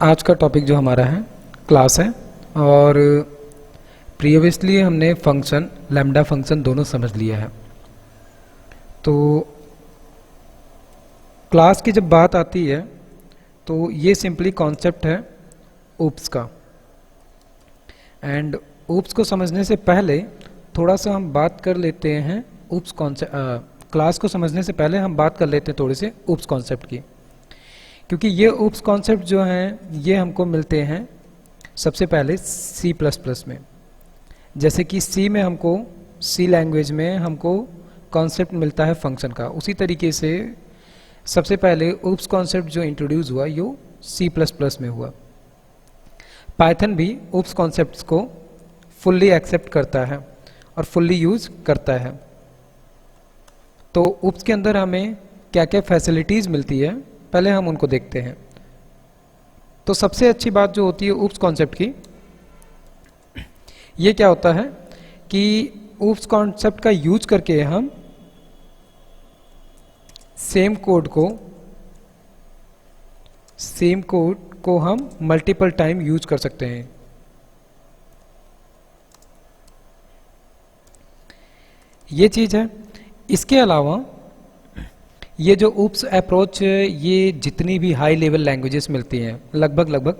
आज का टॉपिक जो हमारा है क्लास है और प्रीवियसली हमने फंक्शन लैम्डा फंक्शन दोनों समझ लिया है। तो क्लास की जब बात आती है तो ये सिंपली कॉन्सेप्ट है ऊप्स का। एंड ऊप्स को समझने से पहले थोड़ा सा हम बात कर लेते हैं ऊप्स कॉन्सेप्ट क्लास को समझने से पहले हम बात कर लेते हैं थोड़े से ऊप्स कॉन्सेप्ट की, क्योंकि ये ऊप्स कॉन्सेप्ट जो हैं ये हमको मिलते हैं सबसे पहले C++ में। जैसे कि C में हमको C लैंग्वेज में हमको कॉन्सेप्ट मिलता है फंक्शन का, उसी तरीके से सबसे पहले ऊप्स कॉन्सेप्ट जो इंट्रोड्यूस हुआ यो C++ में हुआ। पाइथन भी ऊप्स कॉन्सेप्ट्स को फुल्ली एक्सेप्ट करता है और फुल्ली यूज करता है। तो ऊप्स के अंदर हमें क्या क्या फैसिलिटीज़ मिलती है पहले हम उनको देखते हैं। तो सबसे अच्छी बात जो होती है ऊप्स कॉन्सेप्ट की, ये क्या होता है कि ऊप्स कॉन्सेप्ट का यूज करके हम सेम कोड को हम मल्टीपल टाइम यूज कर सकते हैं। ये चीज है। इसके अलावा ये जो ऊप्स अप्रोच ये जितनी भी हाई लेवल लैंग्वेजेस मिलती हैं लगभग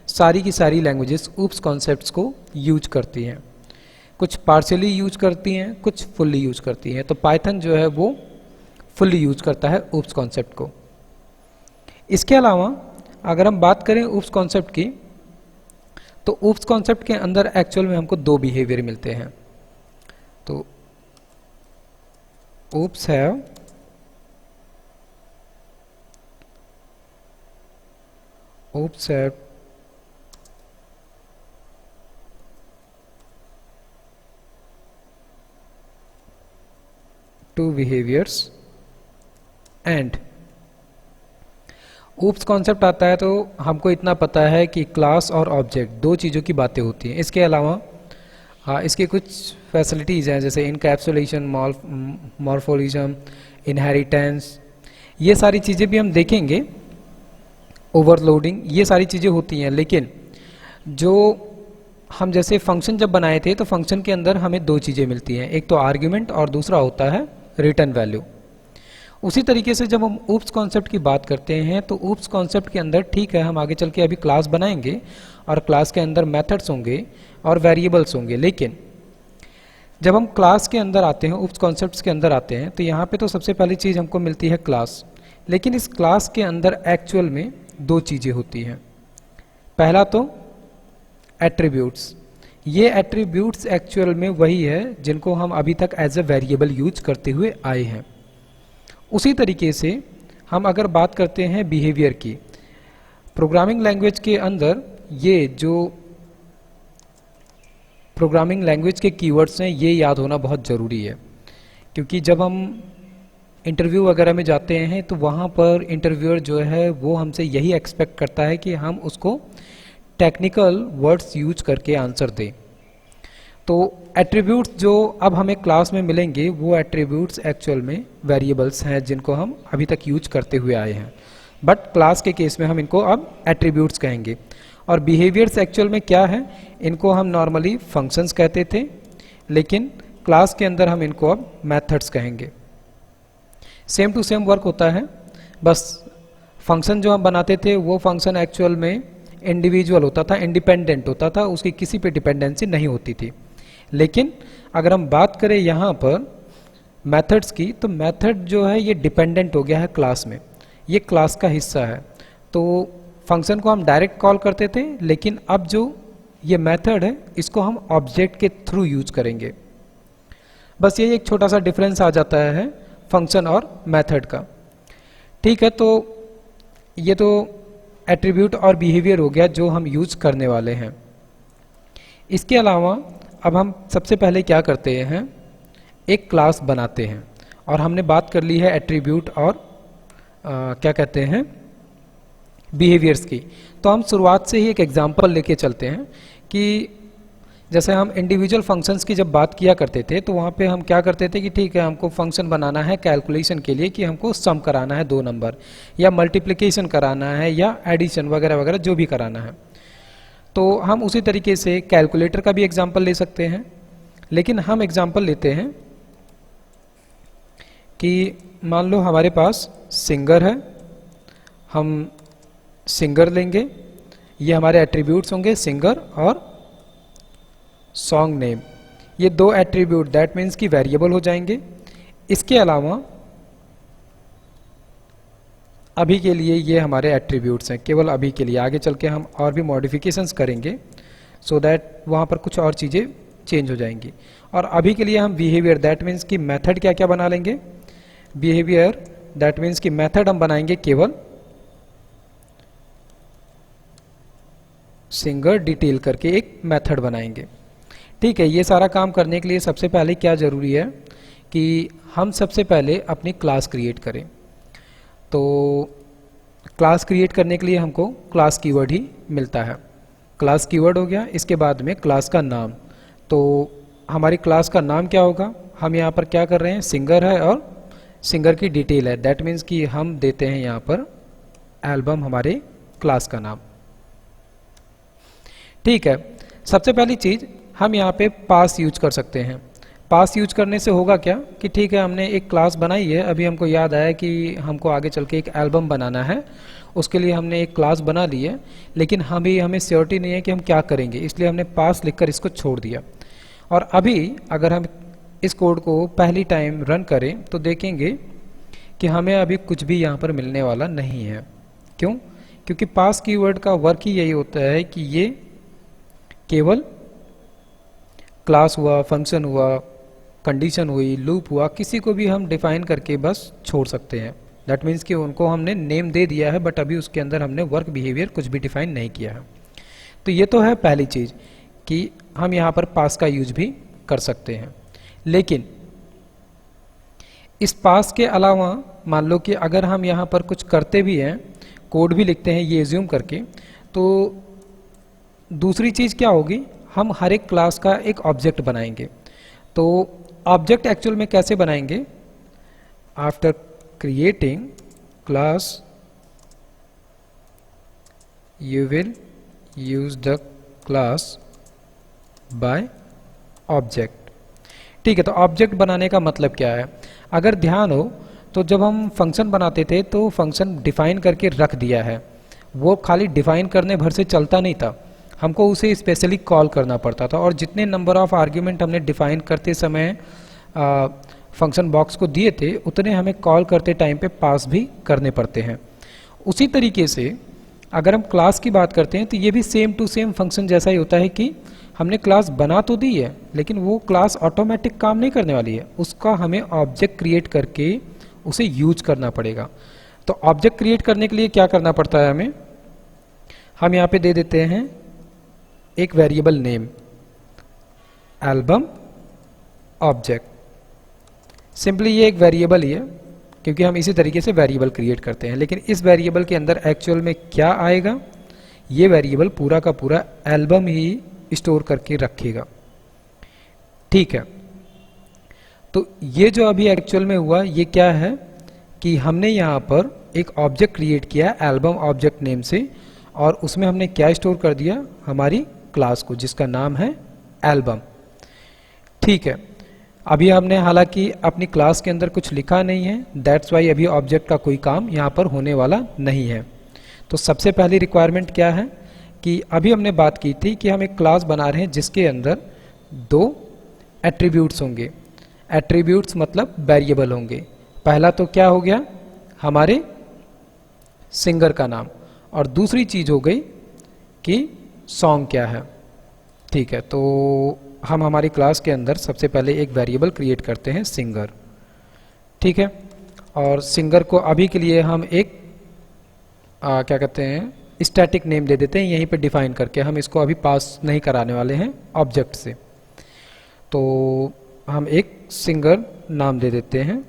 सारी की सारी लैंग्वेजेस ऊप्स कॉन्सेप्ट्स को यूज करती हैं। कुछ पार्शियली यूज करती हैं, कुछ फुल्ली यूज करती हैं। तो पाइथन जो है वो फुल्ली यूज करता है ऊप्स कॉन्सेप्ट को। इसके अलावा अगर हम बात करें ऊप्स कॉन्सेप्ट की, तो ऊप्स कॉन्सेप्ट के अंदर एक्चुअल में हमको दो बिहेवियर मिलते हैं। तो oops have two behaviors and oops concept आता है तो हमको इतना पता है कि क्लास और ऑब्जेक्ट दो चीज़ों की बातें होती हैं। इसके अलावा इसके कुछ फैसिलिटीज़ हैं जैसे इनकैप्सुलेशन, मॉर्फोलिज्म, इनहेरिटेंस, ये सारी चीज़ें भी हम देखेंगे। ओवरलोडिंग, ये सारी चीज़ें होती हैं। लेकिन जो हम जैसे फंक्शन जब बनाए थे तो फंक्शन के अंदर हमें दो चीज़ें मिलती हैं, एक तो आर्ग्यूमेंट और दूसरा होता है रिटर्न वैल्यू। उसी तरीके से जब हम ऊप्स कॉन्सेप्ट की बात करते हैं तो ऊप्स कॉन्सेप्ट के अंदर ठीक है हम आगे चल के अभी क्लास बनाएंगे और क्लास के अंदर मेथड्स होंगे और वेरिएबल्स होंगे। लेकिन जब हम क्लास के अंदर आते हैं, ऊप्स कॉन्सेप्ट्स के अंदर आते हैं, तो यहाँ पे तो सबसे पहली चीज़ हमको मिलती है क्लास। लेकिन इस क्लास के अंदर एक्चुअल में दो चीज़ें होती हैं। पहला तो एट्रीब्यूट्स। ये एट्रीब्यूट्स एक्चुअल में वही है जिनको हम अभी तक एज ए वेरिएबल यूज करते हुए आए हैं। उसी तरीके से हम अगर बात करते हैं बिहेवियर की, प्रोग्रामिंग लैंग्वेज के अंदर ये जो प्रोग्रामिंग लैंग्वेज के कीवर्ड्स हैं ये याद होना बहुत ज़रूरी है, क्योंकि जब हम इंटरव्यू वगैरह में जाते हैं तो वहाँ पर इंटरव्यूअर जो है वो हमसे यही एक्सपेक्ट करता है कि हम उसको टेक्निकल वर्ड्स यूज करके आंसर दें। तो एट्रीब्यूट्स जो अब हमें क्लास में मिलेंगे वो एट्रीब्यूट्स एक्चुअल में वेरिएबल्स हैं जिनको हम अभी तक यूज करते हुए आए हैं, बट क्लास के केस में हम इनको अब एट्रीब्यूट्स कहेंगे। और बिहेवियर्स एक्चुअल में क्या है, इनको हम नॉर्मली फंक्शंस कहते थे, लेकिन क्लास के अंदर हम इनको अब मेथड्स कहेंगे। सेम टू सेम वर्क होता है, बस फंक्शन जो हम बनाते थे वो फंक्शन एक्चुअल में इंडिविजुअल होता था, इंडिपेंडेंट होता था, उसकी किसी पे डिपेंडेंसी नहीं होती थी। लेकिन अगर हम बात करें यहाँ पर मेथड्स की, तो मेथड जो है ये डिपेंडेंट हो गया है क्लास में, ये क्लास का हिस्सा है। तो फंक्शन को हम डायरेक्ट कॉल करते थे, लेकिन अब जो ये मेथड है इसको हम ऑब्जेक्ट के थ्रू यूज करेंगे। बस ये एक छोटा सा डिफरेंस आ जाता है फंक्शन और मेथड का। ठीक है, तो ये तो एट्रीब्यूट और बिहेवियर हो गया जो हम यूज करने वाले हैं। इसके अलावा अब हम सबसे पहले क्या करते हैं, एक क्लास बनाते हैं। और हमने बात कर ली है एट्रीब्यूट और क्या कहते हैं बिहेवियर्स की। तो हम शुरुआत से ही एक एग्जांपल लेके चलते हैं कि जैसे हम इंडिविजुअल फंक्शंस की जब बात किया करते थे तो वहाँ पे हम क्या करते थे कि ठीक है हमको फंक्शन बनाना है कैलकुलेशन के लिए कि हमको सम कराना है दो नंबर, या मल्टीप्लिकेशन कराना है, या एडिशन वगैरह वगैरह जो भी कराना है। तो हम उसी तरीके से कैलकुलेटर का भी एग्जाम्पल ले सकते हैं, लेकिन हम एग्जाम्पल लेते हैं कि मान लो हमारे पास सिंगर है, हम सिंगर लेंगे, ये हमारे एट्रीब्यूट्स होंगे सिंगर और सॉन्ग नेम, ये दो एट्रीब्यूट दैट मीन्स कि वेरिएबल हो जाएंगे। इसके अलावा अभी के लिए ये हमारे एट्रीब्यूट्स हैं, केवल अभी के लिए, आगे चल के हम और भी मॉडिफिकेशंस करेंगे सो दैट वहाँ पर कुछ और चीज़ें चेंज हो जाएंगी। और अभी के लिए हम बिहेवियर दैट मीन्स कि मेथड क्या क्या बना लेंगे, बिहेवियर दैट मीन्स कि मेथड हम बनाएंगे केवल सिंगर डिटेल करके एक मेथड बनाएंगे। ठीक है, ये सारा काम करने के लिए सबसे पहले क्या ज़रूरी है कि हम सबसे पहले अपनी क्लास क्रिएट करें। तो क्लास क्रिएट करने के लिए हमको क्लास कीवर्ड ही मिलता है। क्लास कीवर्ड हो गया, इसके बाद में क्लास का नाम। तो हमारी क्लास का नाम क्या होगा, हम यहाँ पर क्या कर रहे हैं, सिंगर है और सिंगर की डिटेल है, दैट मीन्स कि हम देते हैं यहाँ पर एल्बम हमारे क्लास का नाम। ठीक है, सबसे पहली चीज़ हम यहाँ पे पास यूज कर सकते हैं। पास यूज करने से होगा क्या कि ठीक है हमने एक क्लास बनाई है, अभी हमको याद आया कि हमको आगे चल के एक एल्बम बनाना है, उसके लिए हमने एक क्लास बना ली है, लेकिन हमें श्योरिटी नहीं है कि हम क्या करेंगे, इसलिए हमने पास लिखकर इसको छोड़ दिया। और अभी अगर हम इस कोड को पहली टाइम रन करें तो देखेंगे कि हमें अभी कुछ भी यहाँ पर मिलने वाला नहीं है। क्यों? क्योंकि पास कीवर्ड का वर्क ही यही होता है कि ये केवल क्लास हुआ, फंक्शन हुआ, कंडीशन हुई, लूप हुआ, किसी को भी हम डिफाइन करके बस छोड़ सकते हैं। दैट मीन्स कि उनको हमने नेम दे दिया है बट अभी उसके अंदर हमने वर्क बिहेवियर कुछ भी डिफाइन नहीं किया है। तो ये तो है पहली चीज़ कि हम यहाँ पर पास का यूज भी कर सकते हैं। लेकिन इस पास के अलावा मान लो कि अगर हम यहाँ पर कुछ करते भी हैं, कोड भी लिखते हैं ये एज्यूम करके, तो दूसरी चीज़ क्या होगी, हम हर एक क्लास का एक ऑब्जेक्ट बनाएंगे। तो ऑब्जेक्ट एक्चुअल में कैसे बनाएंगे, after creating class you will use the class by object. ठीक है, तो ऑब्जेक्ट बनाने का मतलब क्या है, अगर ध्यान हो तो जब हम फंक्शन बनाते थे तो फंक्शन डिफाइन करके रख दिया है, वो खाली डिफाइन करने भर से चलता नहीं था, हमको उसे स्पेशली कॉल करना पड़ता था। और जितने नंबर ऑफ आर्ग्यूमेंट हमने डिफाइन करते समय फंक्शन बॉक्स को दिए थे उतने हमें कॉल करते टाइम पे पास भी करने पड़ते हैं। उसी तरीके से अगर हम क्लास की बात करते हैं तो ये भी सेम टू सेम फंक्शन जैसा ही होता है कि हमने क्लास बना तो दी है लेकिन वो क्लास ऑटोमेटिक काम नहीं करने वाली है, उसका हमें ऑब्जेक्ट क्रिएट करके उसे यूज करना पड़ेगा। तो ऑब्जेक्ट क्रिएट करने के लिए क्या करना पड़ता है हमें, हम यहाँ पे दे देते हैं एक variable name album object. Simply ये एक वेरिएबल ही है क्योंकि हम इसी तरीके से वेरिएबल क्रिएट करते हैं, लेकिन इस वेरिएबल के अंदर एक्चुअल में क्या आएगा, ये वेरिएबल पूरा का पूरा एल्बम ही स्टोर करके रखेगा। ठीक है, तो ये जो अभी एक्चुअल में हुआ ये क्या है कि हमने यहाँ पर एक ऑब्जेक्ट क्रिएट किया एल्बम ऑब्जेक्ट नेम से, और उसमें हमने क्या स्टोर कर दिया, हमारी क्लास को जिसका नाम है एल्बम। ठीक है, अभी हमने हालांकि अपनी क्लास के अंदर कुछ लिखा नहीं है, दैट्स वाई अभी ऑब्जेक्ट का कोई काम यहाँ पर होने वाला नहीं है। तो सबसे पहली रिक्वायरमेंट क्या है कि अभी हमने बात की थी कि हम एक क्लास बना रहे हैं जिसके अंदर दो एट्रीब्यूट्स होंगे। एट्रीब्यूट्स मतलब वेरिएबल होंगे। पहला तो क्या हो गया, हमारे सिंगर का नाम, और दूसरी चीज हो गई कि सॉन्ग क्या है। ठीक है, तो हम हमारी क्लास के अंदर सबसे पहले एक वेरिएबल क्रिएट करते हैं सिंगर। ठीक है, और सिंगर को अभी के लिए हम एक क्या कहते हैं स्टैटिक नेम दे देते हैं, यहीं पे डिफाइन करके, हम इसको अभी पास नहीं कराने वाले हैं ऑब्जेक्ट से। तो हम एक सिंगर नाम दे देते हैं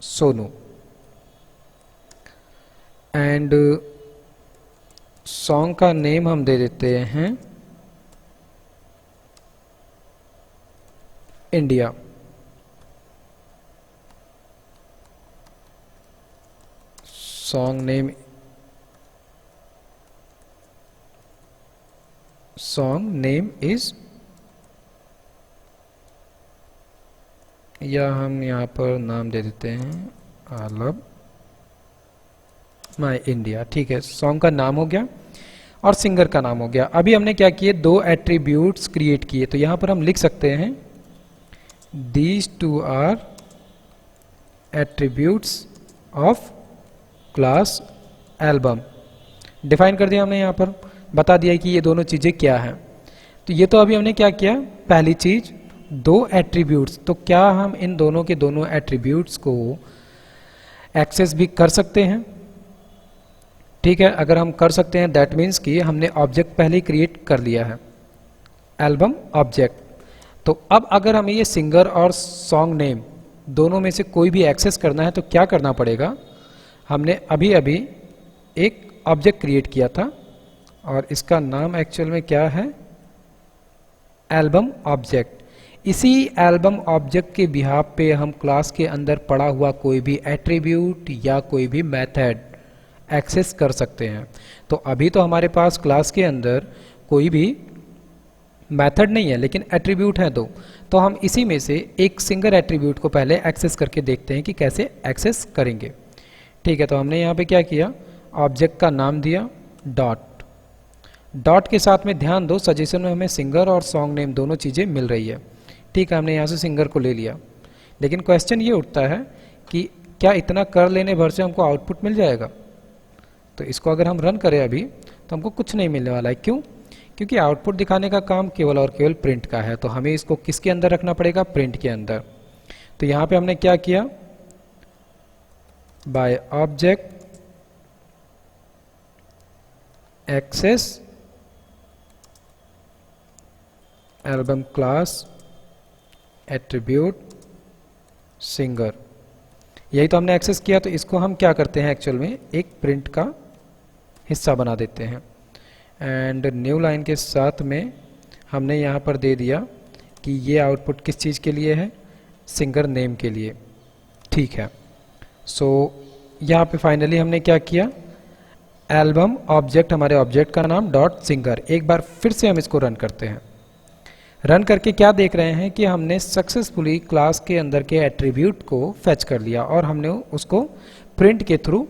सोनू, एंड सॉन्ग का नेम हम दे देते हैं इंडिया। सॉन्ग नेम इज, या हम यहाँ पर नाम दे देते हैं आई लव माई इंडिया। ठीक है, सॉन्ग का नाम हो गया और सिंगर का नाम हो गया। अभी हमने क्या किए, दो एट्रीब्यूट्स क्रिएट किए। तो यहाँ पर हम लिख सकते हैं these two are attributes of class album. Define कर दिया हमने, यहाँ पर बता दिया कि ये दोनों चीज़ें क्या हैं। तो ये तो अभी हमने क्या किया, पहली चीज दो एट्रीब्यूट्स। तो क्या हम इन दोनों के दोनों एट्रीब्यूट्स को एक्सेस भी कर सकते हैं? ठीक है, अगर हम कर सकते हैं दैट मीन्स कि हमने ऑब्जेक्ट पहले ही क्रिएट कर लिया है, एल्बम ऑब्जेक्ट। तो अब अगर हमें ये सिंगर और सॉन्ग नेम दोनों में से कोई भी एक्सेस करना है तो क्या करना पड़ेगा, हमने अभी अभी एक ऑब्जेक्ट क्रिएट किया था और इसका नाम एक्चुअल में क्या है, एल्बम ऑब्जेक्ट। इसी एल्बम ऑब्जेक्ट के बिहाफ पे हम क्लास के अंदर पड़ा हुआ कोई भी एट्रीब्यूट या कोई भी मेथड एक्सेस कर सकते हैं। तो अभी तो हमारे पास क्लास के अंदर कोई भी मेथड नहीं है लेकिन एट्रीब्यूट हैं दो। तो हम इसी में से एक सिंगल एट्रीब्यूट को पहले एक्सेस करके देखते हैं कि कैसे एक्सेस करेंगे। ठीक है, तो हमने यहाँ पे क्या किया, ऑब्जेक्ट का नाम दिया डॉट। डॉट के साथ में ध्यान दो, सजेशन में हमें सिंगर और सॉन्ग नेम दोनों चीज़ें मिल रही है। ठीक है, हमने यहाँ से सिंगर को ले लिया, लेकिन क्वेश्चन ये उठता है कि क्या इतना कर लेने भर से हमको आउटपुट मिल जाएगा? तो इसको अगर हम रन करें अभी तो हमको कुछ नहीं मिलने वाला है। क्यों? क्योंकि आउटपुट दिखाने का काम केवल और केवल प्रिंट का है। तो हमें इसको किसके अंदर रखना पड़ेगा, प्रिंट के अंदर। तो यहाँ पे हमने क्या किया, by object access album class attribute singer, यही तो हमने एक्सेस किया। तो इसको हम क्या करते हैं, एक्चुअल में एक प्रिंट का हिस्सा बना देते हैं। एंड न्यू लाइन के साथ में हमने यहाँ पर दे दिया कि ये आउटपुट किस चीज़ के लिए है, सिंगर नेम के लिए। ठीक है, सो यहाँ पे फाइनली हमने क्या किया, एल्बम ऑब्जेक्ट, हमारे ऑब्जेक्ट का नाम डॉट सिंगर। एक बार फिर से हम इसको रन करते हैं। रन करके क्या देख रहे हैं कि हमने सक्सेसफुली क्लास के अंदर के एट्रीब्यूट को फेच कर लिया और हमने उसको प्रिंट के थ्रू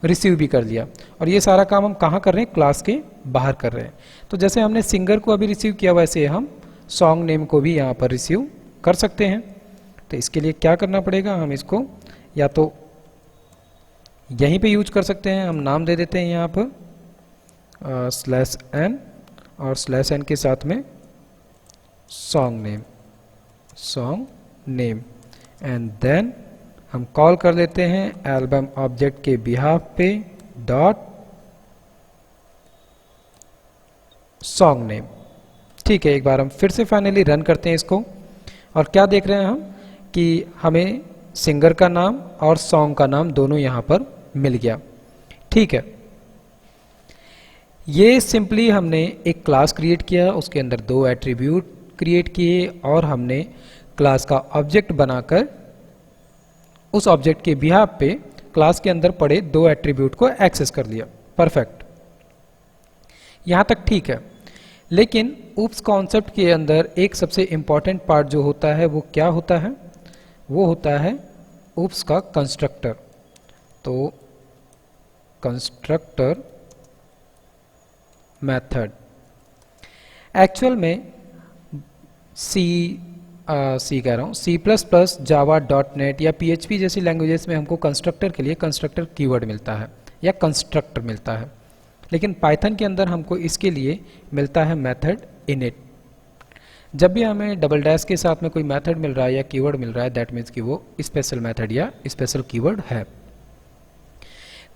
रिसीव भी कर लिया। और ये सारा काम हम कहाँ कर रहे हैं, क्लास के बाहर कर रहे हैं। तो जैसे हमने सिंगर को अभी रिसीव किया वैसे हम सॉन्ग नेम को भी यहाँ पर रिसीव कर सकते हैं। तो इसके लिए क्या करना पड़ेगा, हम इसको या तो यहीं पे यूज कर सकते हैं, हम नाम दे देते हैं यहाँ पर /n और /n के साथ में सॉन्ग नेम एंड देन हम कॉल कर लेते हैं एल्बम ऑब्जेक्ट के बिहाफ पे डॉट सॉन्ग नेम। ठीक है, एक बार हम फिर से फाइनली रन करते हैं इसको और क्या देख रहे हैं हम कि हमें सिंगर का नाम और सॉन्ग का नाम दोनों यहां पर मिल गया। ठीक है, ये सिंपली हमने एक क्लास क्रिएट किया, उसके अंदर दो एट्रीब्यूट क्रिएट किए और हमने क्लास का ऑब्जेक्ट बनाकर उस ऑब्जेक्ट के बिहाफ पे क्लास के अंदर पड़े दो एट्रीब्यूट को एक्सेस कर लिया। परफेक्ट, यहां तक ठीक है। लेकिन ऊप्स कॉन्सेप्ट के अंदर एक सबसे इंपॉर्टेंट पार्ट जो होता है वो क्या होता है, वो होता है ऊप्स का कंस्ट्रक्टर। तो कंस्ट्रक्टर मेथड एक्चुअल में सी कह रहा हूँ, C++, जावा, .NET या PHP जैसी लैंग्वेजेस में हमको कंस्ट्रक्टर के लिए कंस्ट्रक्टर कीवर्ड मिलता है या कंस्ट्रक्टर मिलता है। लेकिन पाइथन के अंदर हमको इसके लिए मिलता है मेथड इनिट। जब भी हमें डबल डैश के साथ में कोई मेथड मिल रहा है या कीवर्ड मिल रहा है दैट मीन्स कि वो स्पेशल मेथड या स्पेशल कीवर्ड है।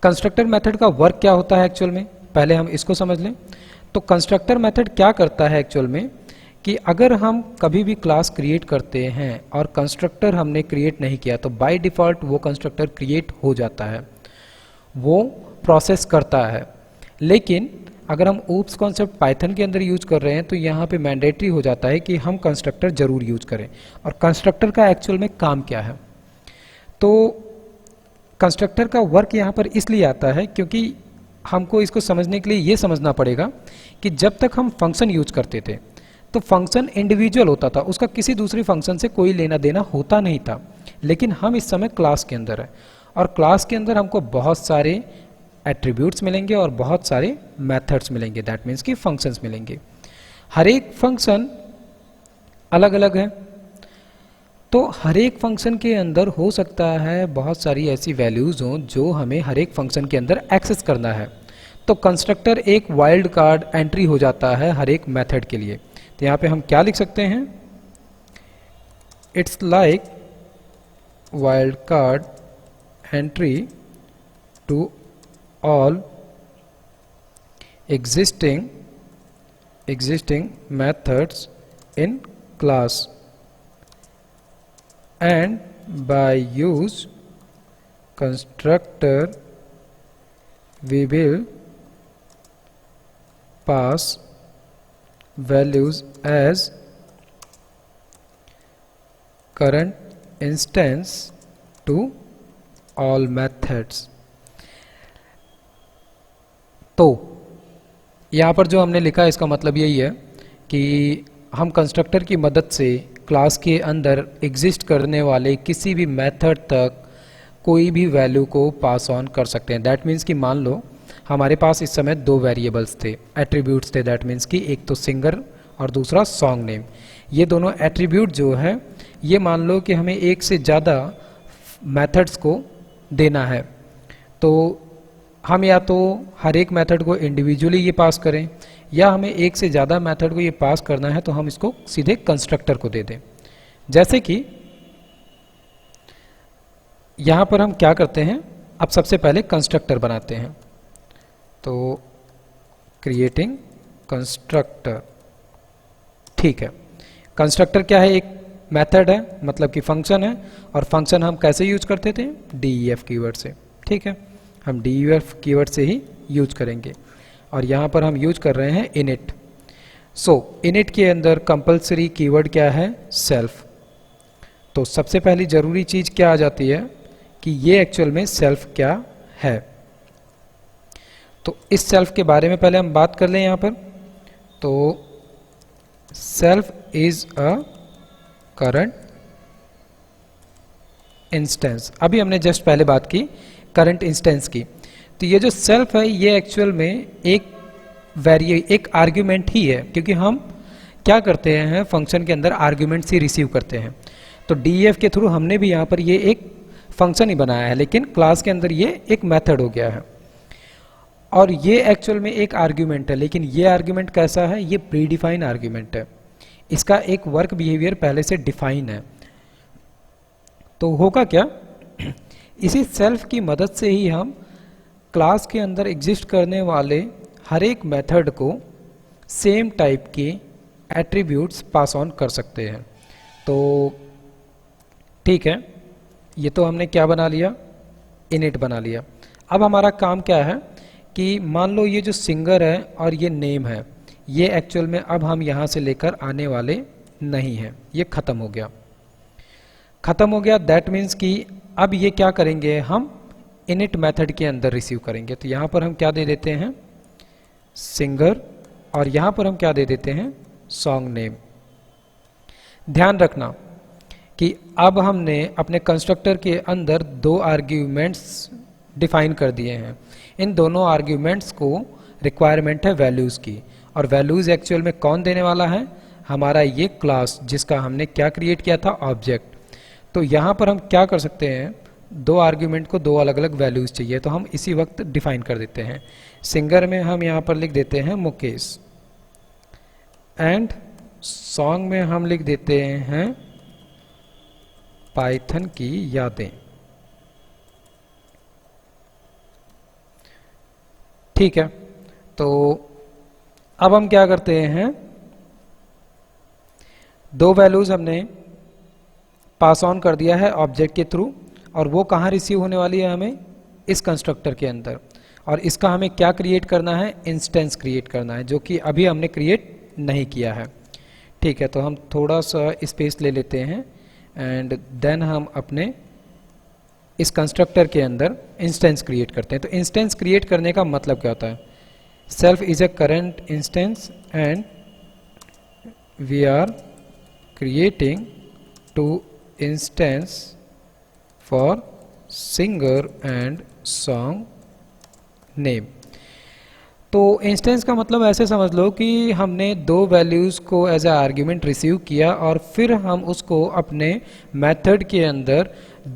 कंस्ट्रक्टर मेथड का वर्क क्या होता है एक्चुअल में, पहले हम इसको समझ लें। तो कंस्ट्रक्टर मेथड क्या करता है एक्चुअल में कि अगर हम कभी भी क्लास क्रिएट करते हैं और कंस्ट्रक्टर हमने क्रिएट नहीं किया तो बाय डिफ़ॉल्ट वो कंस्ट्रक्टर क्रिएट हो जाता है, वो प्रोसेस करता है। लेकिन अगर हम oops कॉन्सेप्ट पाइथन के अंदर यूज कर रहे हैं तो यहाँ पे मैंडेटरी हो जाता है कि हम कंस्ट्रक्टर जरूर यूज करें। और कंस्ट्रक्टर का एक्चुअल में काम क्या है, तो कंस्ट्रक्टर का वर्क यहाँ पर इसलिए आता है क्योंकि हमको इसको समझने के लिए ये समझना पड़ेगा कि जब तक हम फंक्शन यूज करते थे तो फंक्शन इंडिविजुअल होता था, उसका किसी दूसरी फंक्शन से कोई लेना देना होता नहीं था। लेकिन हम इस समय क्लास के अंदर है और क्लास के अंदर हमको बहुत सारे एट्रीब्यूट्स मिलेंगे और बहुत सारे मेथड्स मिलेंगे, दैट मीन्स कि फंक्शंस मिलेंगे। हर एक फंक्शन अलग अलग है, तो हर एक फंक्शन के अंदर हो सकता है बहुत सारी ऐसी वैल्यूज़ हों जो हमें हर एक फंक्शन के अंदर एक्सेस करना है। तो कंस्ट्रक्टर एक वाइल्ड कार्ड एंट्री हो जाता है हर एक मेथड के लिए। तो यहाँ पे हम क्या लिख सकते हैं, it's like wild card entry to all existing methods in class, and by use constructor we will pass values as current instance to all methods। तो यहाँ पर जो हमने लिखा है इसका मतलब यही है कि हम कंस्ट्रक्टर की मदद से क्लास के अंदर एग्जिस्ट करने वाले किसी भी मेथड तक कोई भी वैल्यू को पास ऑन कर सकते हैं। दैट मीन्स कि मान लो हमारे पास इस समय दो वेरिएबल्स थे, एट्रीब्यूट्स थे, दैट मीन्स कि एक तो सिंगर और दूसरा सॉन्ग नेम। ये दोनों एट्रीब्यूट जो है ये मान लो कि हमें एक से ज़्यादा मेथड्स को देना है, तो हम या तो हर एक मेथड को इंडिविजुअली ये पास करें या हमें एक से ज़्यादा मेथड को ये पास करना है तो हम इसको सीधे कंस्ट्रक्टर को दे दें। जैसे कि यहाँ पर हम क्या करते हैं, अब सबसे पहले कंस्ट्रक्टर बनाते हैं। तो क्रिएटिंग कंस्ट्रक्टर, ठीक है। कंस्ट्रक्टर क्या है, एक मेथड है, मतलब कि फंक्शन है। और फंक्शन हम कैसे यूज करते थे, DEF कीवर्ड से, ठीक है। हम DEF कीवर्ड से ही यूज करेंगे। और यहाँ पर हम यूज कर रहे हैं इनिट। सो इनिट के अंदर कंपलसरी कीवर्ड क्या है, सेल्फ। तो सबसे पहली जरूरी चीज क्या आ जाती है कि ये एक्चुअल में सेल्फ क्या है। तो इस सेल्फ के बारे में पहले हम बात कर लें यहाँ पर। तो self is a current instance. अभी हमने जस्ट पहले बात की करंट इंस्टेंस की। तो ये जो सेल्फ है ये एक्चुअल में एक आर्ग्यूमेंट ही है, क्योंकि हम क्या करते हैं फंक्शन के अंदर आर्ग्यूमेंट्स ही रिसीव करते हैं। तो DEF के थ्रू हमने भी यहाँ पर ये एक फंक्शन ही बनाया है, लेकिन क्लास के अंदर ये एक मेथड हो गया है। और ये एक्चुअल में एक आर्ग्यूमेंट है, लेकिन ये आर्ग्यूमेंट कैसा है, ये प्री डिफाइन आर्ग्यूमेंट है। इसका एक वर्क बिहेवियर पहले से डिफाइन है। तो होगा क्या, इसी सेल्फ की मदद से ही हम क्लास के अंदर एग्जिस्ट करने वाले हर एक मेथड को सेम टाइप के एट्रीब्यूट्स पास ऑन कर सकते हैं। तो ठीक है, ये तो हमने क्या बना लिया, इनिट बना लिया। अब हमारा काम क्या है कि मान लो ये जो सिंगर है और ये नेम है, ये एक्चुअल में अब हम यहाँ से लेकर आने वाले नहीं हैं, ये खत्म हो गया। खत्म हो गया दैट मीन्स कि अब ये क्या करेंगे, हम इनिट मेथड के अंदर रिसीव करेंगे। तो यहाँ पर हम क्या दे देते हैं, सिंगर, और यहाँ पर हम क्या दे देते हैं, सॉन्ग नेम। ध्यान रखना कि अब हमने अपने कंस्ट्रक्टर के अंदर दो आर्ग्यूमेंट्स डिफाइन कर दिए हैं। इन दोनों आर्ग्यूमेंट्स को रिक्वायरमेंट है वैल्यूज़ की, और वैल्यूज़ एक्चुअल में कौन देने वाला है, हमारा ये क्लास जिसका हमने क्या क्रिएट किया था, ऑब्जेक्ट। तो यहाँ पर हम क्या कर सकते हैं, दो आर्ग्यूमेंट को दो अलग अलग वैल्यूज़ चाहिए, तो हम इसी वक्त डिफाइन कर देते हैं। सिंगर में हम यहाँ पर लिख देते हैं मुकेश, एंड सॉन्ग में हम लिख देते हैं पाइथन की यादें। ठीक है, तो अब हम क्या करते हैं, दो वैल्यूज हमने पास ऑन कर दिया है ऑब्जेक्ट के थ्रू, और वो कहाँ रिसीव होने वाली है, हमें इस कंस्ट्रक्टर के अंदर। और इसका हमें क्या क्रिएट करना है, इंस्टेंस क्रिएट करना है, जो कि अभी हमने क्रिएट नहीं किया है। ठीक है, तो हम थोड़ा सा स्पेस ले लेते हैं एंड देन हम अपने इस कंस्ट्रक्टर के अंदर इंस्टेंस क्रिएट करते हैं। तो इंस्टेंस क्रिएट करने का मतलब क्या होता है, self is a current instance and we are creating two instance for singer and song name. तो इंस्टेंस का मतलब ऐसे समझ लो कि हमने दो वैल्यूज़ को एज ए आर्ग्यूमेंट रिसीव किया और फिर हम उसको अपने मेथड के अंदर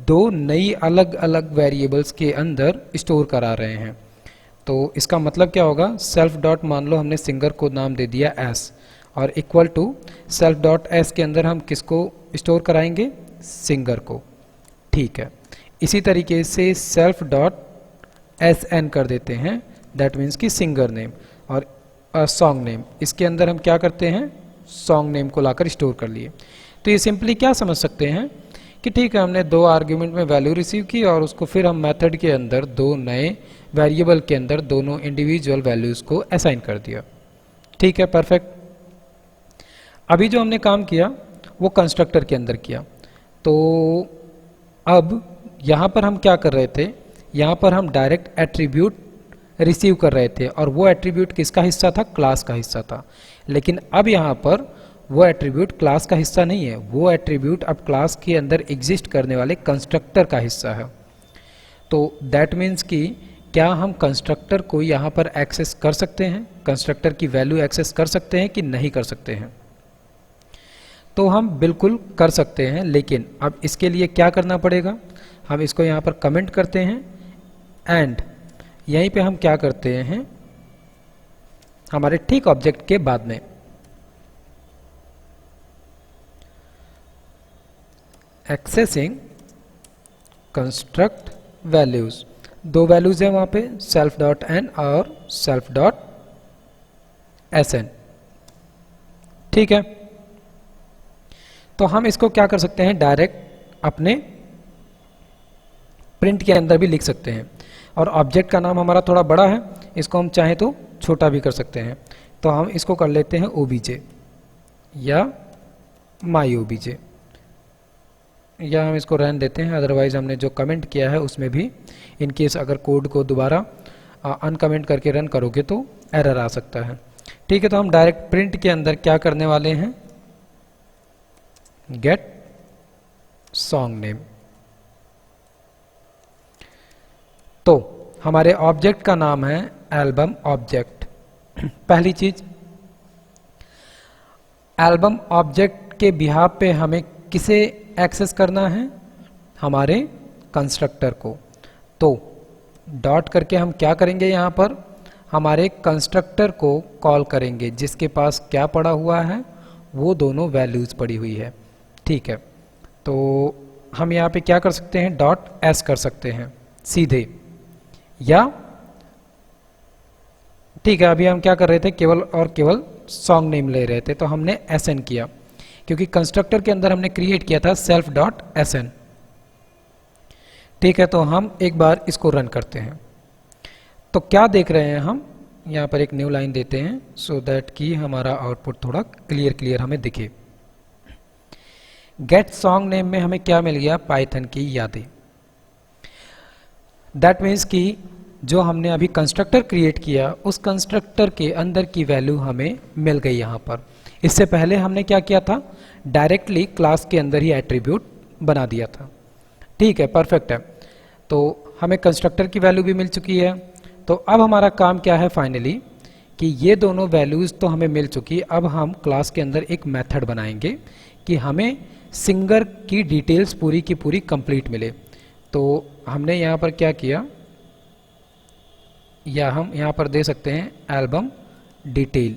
दो नई अलग अलग वेरिएबल्स के अंदर स्टोर करा रहे हैं। तो इसका मतलब क्या होगा, सेल्फ डॉट मान लो हमने सिंगर को नाम दे दिया एस और equal to self dot S के अंदर हम किसको स्टोर कराएंगे, सिंगर को। ठीक है, इसी तरीके से सेल्फ डॉट एस एन कर देते हैं, दैट मीन्स कि सिंगर नेम, और सॉन्ग नेम, इसके अंदर हम क्या करते हैं, सॉन्ग नेम को लाकर स्टोर कर लिए। तो ये सिंपली क्या समझ सकते हैं कि ठीक है, हमने दो आर्ग्यूमेंट में वैल्यू रिसीव की और उसको फिर हम मेथड के अंदर दो नए वेरिएबल के अंदर दोनों इंडिविजुअल वैल्यूज़ को असाइन कर दिया। ठीक है, परफेक्ट। अभी जो हमने काम किया वो कंस्ट्रक्टर के अंदर किया। तो अब यहाँ पर हम क्या कर रहे थे, यहाँ पर हम डायरेक्ट एट्रीब्यूट रिसीव कर रहे थे और वो एट्रीब्यूट किसका हिस्सा था, क्लास का हिस्सा था। लेकिन अब यहाँ पर वो एट्रीब्यूट क्लास का हिस्सा नहीं है, वो एट्रीब्यूट अब क्लास के अंदर एग्जिस्ट करने वाले कंस्ट्रक्टर का हिस्सा है। तो दैट मीन्स कि क्या हम कंस्ट्रक्टर को यहाँ पर एक्सेस कर सकते हैं, कंस्ट्रक्टर की वैल्यू एक्सेस कर सकते हैं कि नहीं कर सकते हैं। तो हम बिल्कुल कर सकते हैं, लेकिन अब इसके लिए क्या करना पड़ेगा, हम इसको यहाँ पर कमेंट करते हैं एंड यहीं पे हम क्या करते हैं, हमारे ठीक ऑब्जेक्ट के बाद में एक्सेसिंग कंस्ट्रक्ट वैल्यूज, दो वैल्यूज है वहां पे, सेल्फ डॉट एन और सेल्फ डॉट एस एन। ठीक है, तो हम इसको क्या कर सकते हैं, डायरेक्ट अपने प्रिंट के अंदर भी लिख सकते हैं। और ऑब्जेक्ट का नाम हमारा थोड़ा बड़ा है, इसको हम चाहें तो छोटा भी कर सकते हैं। तो हम इसको कर लेते हैं ओबीजे या माई ओबीजे, या हम इसको रहने देते हैं। अदरवाइज हमने जो कमेंट किया है उसमें भी इन केस अगर कोड को दोबारा अनकमेंट करके रन करोगे तो एरर आ सकता है। ठीक है, तो हम डायरेक्ट प्रिंट के अंदर क्या करने वाले हैं, गेट सॉन्ग नेम। तो हमारे ऑब्जेक्ट का नाम है एल्बम ऑब्जेक्ट। पहली चीज, एल्बम ऑब्जेक्ट के बिहाफ पे हमें किसे एक्सेस करना है, हमारे कंस्ट्रक्टर को। तो डॉट करके हम क्या करेंगे, यहाँ पर हमारे कंस्ट्रक्टर को कॉल करेंगे जिसके पास क्या पड़ा हुआ है, वो दोनों वैल्यूज पड़ी हुई है। ठीक है, तो हम यहाँ पे क्या कर सकते हैं, डॉट एस कर सकते हैं सीधे, या ठीक है, अभी हम क्या कर रहे थे, केवल और केवल सॉन्ग नेम ले रहे थे, तो हमने एस एन किया क्योंकि कंस्ट्रक्टर के अंदर हमने क्रिएट किया था सेल्फ डॉट एस एन। ठीक है, तो हम एक बार इसको रन करते हैं। तो क्या देख रहे हैं हम, यहाँ पर एक न्यू लाइन देते हैं सो दैट कि हमारा आउटपुट थोड़ा क्लियर हमें दिखे। गेट सॉन्ग नेम में हमें क्या मिल गया, पाइथन की यादें। दैट मीन्स कि जो हमने अभी कंस्ट्रक्टर क्रिएट किया उस कंस्ट्रक्टर के अंदर की वैल्यू हमें मिल गई यहाँ पर। इससे पहले हमने क्या किया था, डायरेक्टली क्लास के अंदर ही एट्रीब्यूट बना दिया था। ठीक है, परफेक्ट है। तो हमें कंस्ट्रक्टर की वैल्यू भी मिल चुकी है। तो अब हमारा काम क्या है फाइनली, कि ये दोनों वैल्यूज़ तो हमें मिल चुकी, अब हम क्लास के अंदर एक मेथड बनाएंगे कि हमें सिंगर की डिटेल्स पूरी की पूरी कंप्लीट मिले। तो हमने यहाँ पर क्या किया, या हम यहाँ पर दे सकते हैं एल्बम डिटेल,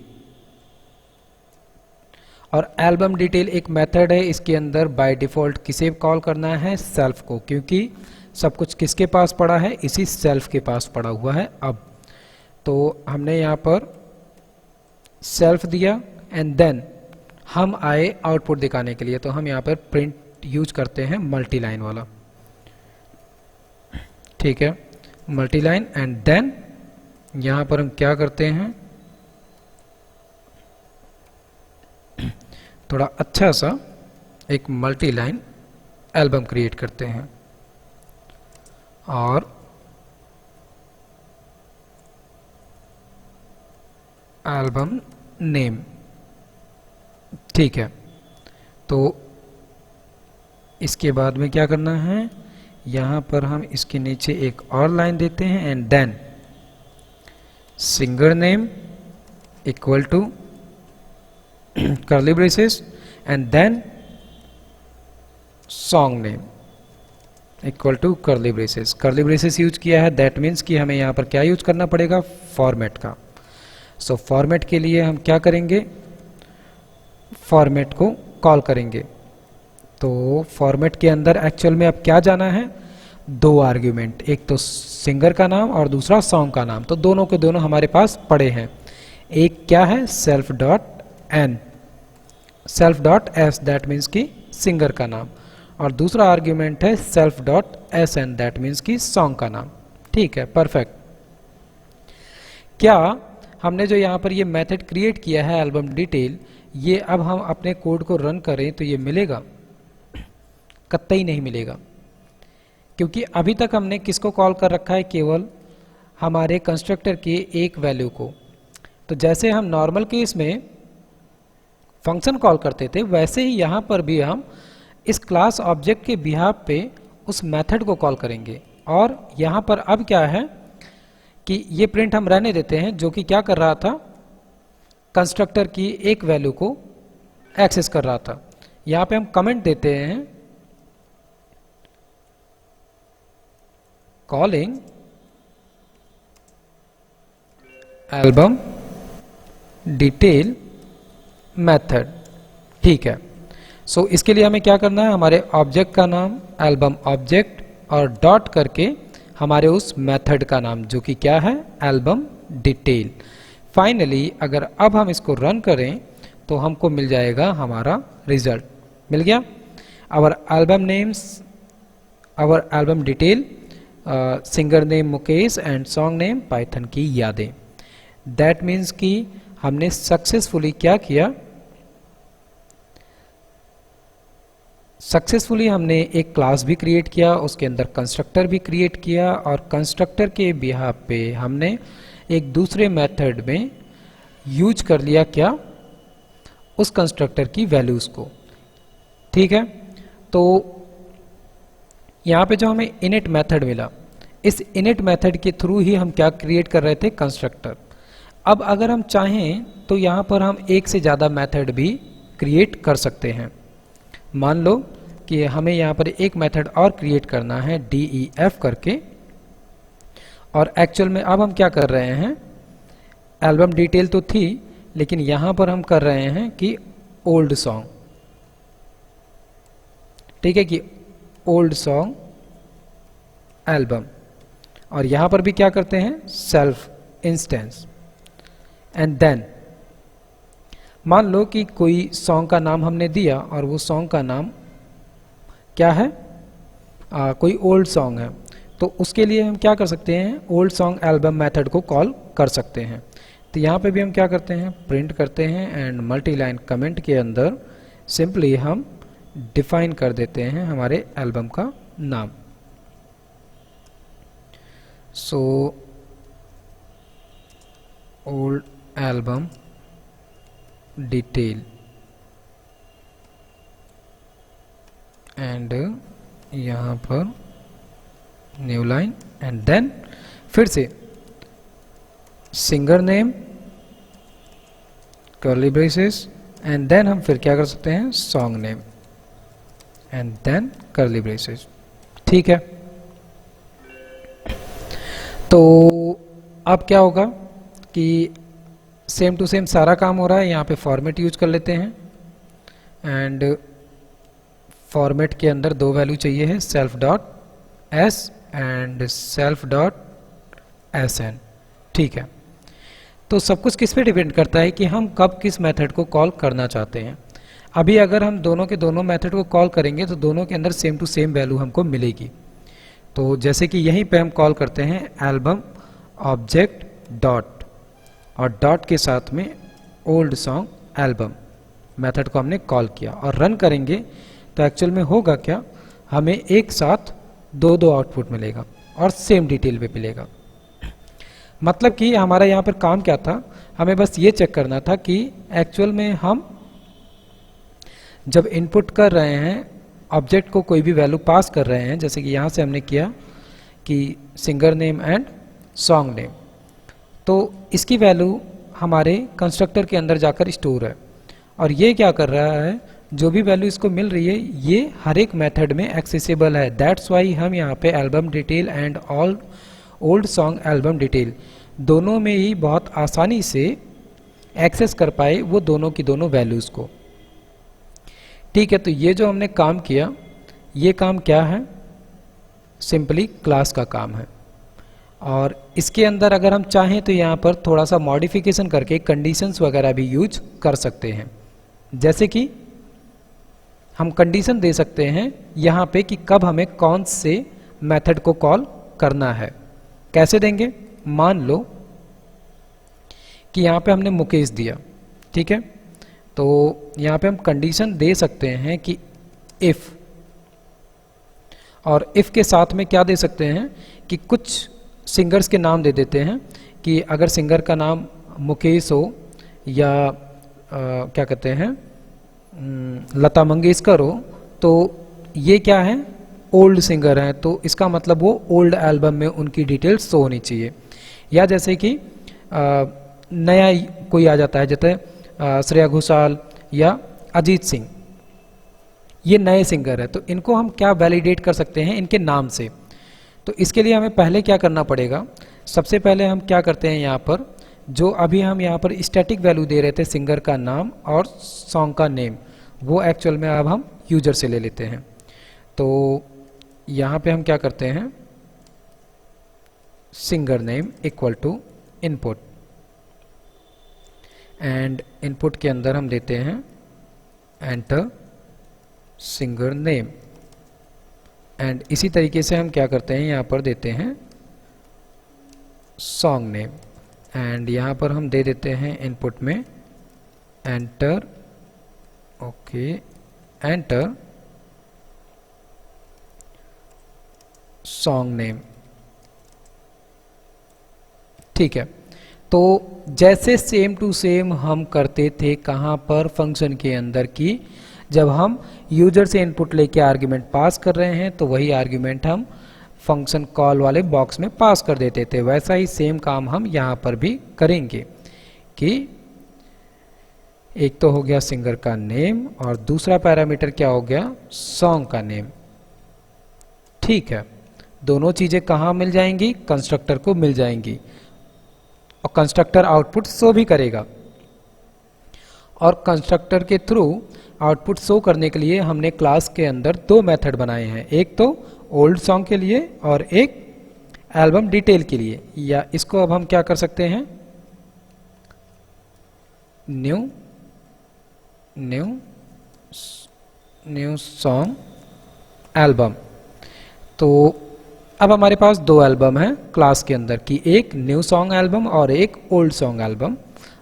और एल्बम डिटेल एक मेथड है, इसके अंदर बाय डिफ़ॉल्ट किसे कॉल करना है, सेल्फ को, क्योंकि सब कुछ किसके पास पड़ा है, इसी सेल्फ के पास पड़ा हुआ है। अब तो हमने यहाँ पर सेल्फ दिया एंड देन हम आए आउटपुट दिखाने के लिए, तो हम यहाँ पर प्रिंट यूज करते हैं मल्टी लाइन वाला। ठीक है, मल्टी लाइन एंड देन यहाँ पर हम क्या करते हैं, थोड़ा अच्छा सा एक मल्टी लाइन एल्बम क्रिएट करते हैं और एल्बम नेम। ठीक है, तो इसके बाद में क्या करना है, यहाँ पर हम इसके नीचे एक और लाइन देते हैं and then singer name equal to curly braces and then song name equal to curly braces. Curly braces use किया है, दैट मीन्स कि हमें यहाँ पर क्या यूज करना पड़ेगा, फॉर्मेट का। सो फॉर्मेट के लिए हम क्या करेंगे, फॉर्मेट को कॉल करेंगे। तो फॉर्मेट के अंदर एक्चुअल में अब क्या जाना है, दो आर्ग्यूमेंट, एक तो सिंगर का नाम और दूसरा सॉन्ग का नाम। तो दोनों के दोनों हमारे पास पड़े हैं। एक क्या है, self dot N, self dot S, that means कि सिंगर का नाम, और दूसरा आर्ग्यूमेंट है self dot S N, that means कि सॉन्ग का नाम। ठीक है, परफेक्ट। क्या हमने जो यहाँ पर ये मेथड क्रिएट किया है एल्बम डिटेल, ये अब हम अपने कोड को रन करें तो ये मिलेगा? कतई नहीं मिलेगा, क्योंकि अभी तक हमने किसको कॉल कर रखा है, केवल हमारे कंस्ट्रक्टर के एक वैल्यू को। तो जैसे हम नॉर्मल केस में फंक्शन कॉल करते थे, वैसे ही यहाँ पर भी हम इस क्लास ऑब्जेक्ट के बिहाफ पे उस मेथड को कॉल करेंगे। और यहाँ पर अब क्या है कि ये प्रिंट हम रहने देते हैं, जो कि क्या कर रहा था, कंस्ट्रक्टर की एक वैल्यू को एक्सेस कर रहा था। यहाँ पे हम कमेंट देते हैं, कॉलिंग एल्बम डिटेल मेथड। ठीक है, सो इसके लिए हमें क्या करना है, हमारे ऑब्जेक्ट का नाम एल्बम ऑब्जेक्ट और डॉट करके हमारे उस मेथड का नाम, जो कि क्या है, एल्बम डिटेल। फाइनली अगर अब हम इसको रन करें तो हमको मिल जाएगा हमारा रिजल्ट, मिल गया। Our album names, our album detail, singer name Mukesh and song name Python की यादें। दैट मीन्स कि हमने सक्सेसफुली क्या किया, सक्सेसफुली हमने एक क्लास भी क्रिएट किया, उसके अंदर कंस्ट्रक्टर भी क्रिएट किया, और कंस्ट्रक्टर के बिहाफ पे हमने एक दूसरे मेथड में यूज कर लिया क्या, उस कंस्ट्रक्टर की वैल्यूज को। ठीक है, तो यहाँ पे जो हमें इनिट मेथड मिला, इस इनिट मेथड के थ्रू ही हम क्या क्रिएट कर रहे थे, कंस्ट्रक्टर। अब अगर हम चाहें तो यहाँ पर हम एक से ज़्यादा मेथड भी क्रिएट कर सकते हैं। मान लो कि हमें यहाँ पर एक मेथड और क्रिएट करना है DEF करके, और एक्चुअल में अब हम क्या कर रहे हैं, एल्बम डिटेल तो थी, लेकिन यहाँ पर हम कर रहे हैं कि ओल्ड सॉन्ग। ठीक है, कि ओल्ड सॉन्ग एल्बम, और यहाँ पर भी क्या करते हैं, सेल्फ इंस्टेंस। एंड देन मान लो कि कोई सॉन्ग का नाम हमने दिया और वो सॉन्ग का नाम क्या है, कोई ओल्ड सॉन्ग है, तो उसके लिए हम क्या कर सकते हैं, ओल्ड सॉन्ग एल्बम मेथड को कॉल कर सकते हैं। तो यहाँ पे भी हम क्या करते हैं, प्रिंट करते हैं एंड मल्टी लाइन कमेंट के अंदर सिंपली हम डिफाइन कर देते हैं हमारे एल्बम का नाम। So old album detail and यहाँ पर न्यू लाइन एंड देन फिर से singer name curly braces and then हम फिर क्या कर सकते हैं, song name and then curly braces. ठीक है, तो अब क्या होगा कि सेम टू सेम सारा काम हो रहा है। यहाँ पे फॉर्मेट यूज कर लेते हैं एंड फॉर्मेट के अंदर दो वैल्यू चाहिए है, self dot S and self dot S N. ठीक है, तो सब कुछ किस पे डिपेंड करता है कि हम कब किस मेथड को कॉल करना चाहते हैं। अभी अगर हम दोनों के दोनों मेथड को कॉल करेंगे तो दोनों के अंदर सेम टू सेम वैल्यू हमको मिलेगी। तो जैसे कि यहीं पे हम कॉल करते हैं एल्बम ऑब्जेक्ट डॉट, और डॉट के साथ में ओल्ड सॉन्ग एल्बम मेथड को हमने कॉल किया और रन करेंगे तो एक्चुअल में होगा क्या, हमें एक साथ दो दो आउटपुट मिलेगा और सेम डिटेल पे मिलेगा। मतलब कि हमारा यहाँ पर काम क्या था, हमें बस ये चेक करना था कि एक्चुअल में हम जब इनपुट कर रहे हैं ऑब्जेक्ट को कोई भी वैल्यू पास कर रहे हैं, जैसे कि यहाँ से हमने किया कि singer name and song name, तो इसकी वैल्यू हमारे कंस्ट्रक्टर के अंदर जाकर स्टोर है और ये क्या कर रहा है, जो भी वैल्यू इसको मिल रही है ये हर एक मेथड में एक्सेसिबल है। दैट्स वाई हम यहाँ पे album detail and all old song album detail दोनों में ही बहुत आसानी से एक्सेस कर पाए वो दोनों की दोनों वैल्यूज़ को। ठीक है, तो ये जो हमने काम किया, ये काम क्या है, सिंपली क्लास का काम है और इसके अंदर अगर हम चाहें तो यहाँ पर थोड़ा सा मॉडिफिकेशन करके कंडीशंस वगैरह भी यूज कर सकते हैं। जैसे कि हम कंडीशन दे सकते हैं यहाँ पे कि कब हमें कौन से मेथड को कॉल करना है। कैसे देंगे, मान लो कि यहाँ पे हमने मुकेश दिया, ठीक है, तो यहाँ पे हम कंडीशन दे सकते हैं कि इफ़, और इफ़ के साथ में क्या दे सकते हैं कि कुछ सिंगर्स के नाम दे देते हैं कि अगर सिंगर का नाम मुकेश हो या क्या कहते हैं लता मंगेशकर हो, तो ये क्या है, ओल्ड सिंगर हैं, तो इसका मतलब वो ओल्ड एल्बम में उनकी डिटेल्स शो होनी चाहिए। या जैसे कि नया कोई आ जाता है, जैसे श्रेया घोषाल या अजीत सिंह, ये नए सिंगर है, तो इनको हम क्या वैलिडेट कर सकते हैं, इनके नाम से। तो इसके लिए हमें पहले क्या करना पड़ेगा, सबसे पहले हम क्या करते हैं, यहाँ पर जो अभी हम यहाँ पर स्टैटिक वैल्यू दे रहे थे सिंगर का नाम और सॉन्ग का नेम, वो एक्चुअल में अब हम यूजर से ले लेते हैं। तो यहाँ पे हम क्या करते हैं, singer name equal to input, and input के अंदर हम देते हैं एंटर सिंगर नेम, एंड इसी तरीके से हम क्या करते हैं, यहाँ पर देते हैं सॉन्ग नेम, एंड यहाँ पर हम दे देते हैं इनपुट में enter, okay, enter song name. ठीक है, तो जैसे सेम टू सेम हम करते थे कहाँ पर, फंक्शन के अंदर की जब हम यूजर से इनपुट लेके आर्ग्यूमेंट पास कर रहे हैं तो वही आर्ग्यूमेंट हम फंक्शन कॉल वाले बॉक्स में पास कर देते थे, वैसा ही सेम काम हम यहाँ पर भी करेंगे कि एक तो हो गया सिंगर का नेम और दूसरा पैरामीटर क्या हो गया, सॉन्ग का नेम। ठीक है, दोनों चीजें कहाँ मिल जाएंगी, कंस्ट्रक्टर को मिल जाएंगी और कंस्ट्रक्टर आउटपुट शो भी करेगा। और कंस्ट्रक्टर के थ्रू आउटपुट शो करने के लिए हमने क्लास के अंदर दो मेथड बनाए हैं, एक तो ओल्ड सॉन्ग के लिए और एक एल्बम डिटेल के लिए। या इसको अब हम क्या कर सकते हैं, न्यू सॉन्ग एल्बम। तो अब हमारे पास दो एल्बम हैं क्लास के अंदर की, एक न्यू सॉन्ग एल्बम और एक ओल्ड सॉन्ग एल्बम।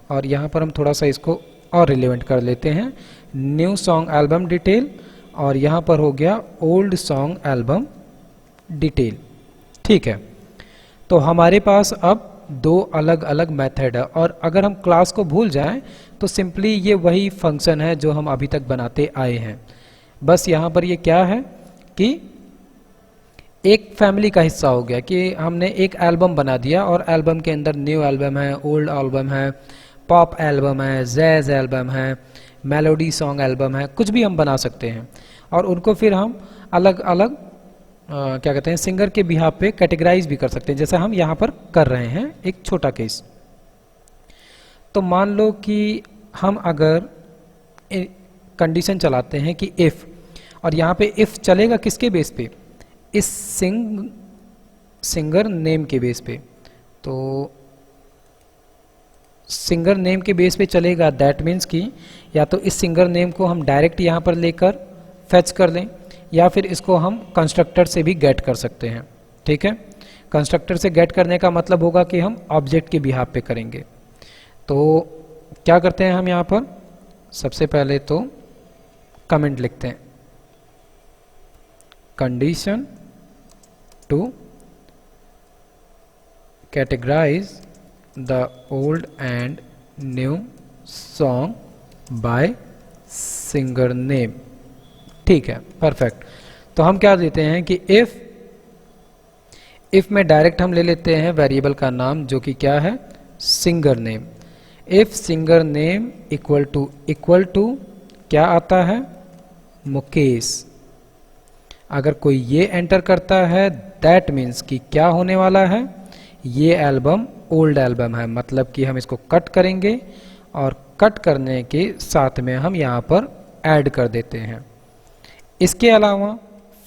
और यहाँ पर हम थोड़ा सा इसको और रिलेवेंट कर लेते हैं, न्यू सॉन्ग एल्बम डिटेल और यहाँ पर हो गया ओल्ड सॉन्ग एल्बम डिटेल। ठीक है, तो हमारे पास अब दो अलग अलग मेथड है और अगर हम क्लास को भूल जाएं तो सिंपली ये वही फंक्शन है जो हम अभी तक बनाते आए हैं। बस यहाँ पर ये क्या है कि एक फैमिली का हिस्सा हो गया कि हमने एक एल्बम बना दिया और एल्बम के अंदर न्यू एल्बम है, ओल्ड एल्बम है, पॉप एल्बम है, जैज एल्बम है, मेलोडी सॉन्ग एल्बम है, कुछ भी हम बना सकते हैं और उनको फिर हम अलग अलग क्या कहते हैं सिंगर के बिहाफ पे कैटेगराइज भी कर सकते हैं, जैसे हम यहाँ पर कर रहे हैं एक छोटा केस। तो मान लो कि हम अगर कंडीशन चलाते हैं कि इफ़, और यहाँ पे इफ़ चलेगा किसके बेस पे, इस सिंगर नेम के बेस पे। तो सिंगर नेम के बेस पे चलेगा, दैट मीन्स कि या तो इस सिंगर नेम को हम डायरेक्ट यहाँ पर लेकर फेच कर लें या फिर इसको हम कंस्ट्रक्टर से भी गेट कर सकते हैं। ठीक है, कंस्ट्रक्टर से गेट करने का मतलब होगा कि हम ऑब्जेक्ट के बिहाफ पे करेंगे। तो क्या करते हैं हम यहाँ पर, सबसे पहले तो कमेंट लिखते हैं, condition to categorize the old and new song by singer name. ठीक है, परफेक्ट। तो हम क्या देते हैं कि इफ में डायरेक्ट हम ले लेते हैं वेरिएबल का नाम जो कि क्या है, singer name. If singer name equal to क्या आता है, मुकेश। अगर कोई ये एंटर करता है दैट मीन्स कि क्या होने वाला है, ये एल्बम ओल्ड एल्बम है, मतलब कि हम इसको कट करेंगे और कट करने के साथ में हम यहाँ पर ऐड कर देते हैं। इसके अलावा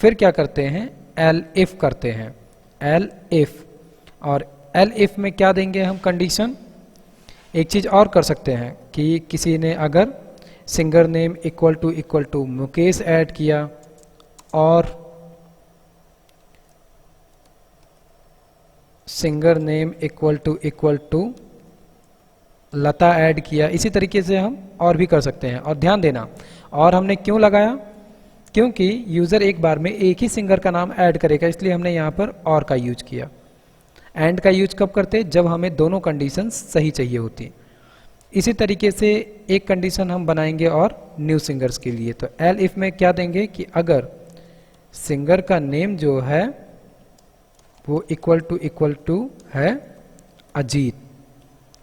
फिर क्या करते हैं, एल इफ करते हैं, एल इफ। और एल इफ में क्या देंगे हम, कंडीशन। एक चीज और कर सकते हैं कि किसी ने अगर singer name equal to Mukesh add किया और singer name equal to Lata add किया, इसी तरीके से हम और भी कर सकते हैं। और ध्यान देना, और हमने क्यों लगाया, क्योंकि यूजर एक बार में एक ही सिंगर का नाम ऐड करेगा, इसलिए हमने यहाँ पर और का यूज किया। एंड का यूज कब करते, जब हमें दोनों कंडीशन सही चाहिए होती। इसी तरीके से एक कंडीशन हम बनाएंगे और न्यू सिंगर्स के लिए। तो एल इफ में क्या देंगे कि अगर सिंगर का नेम जो है वो इक्वल टू है अजीत,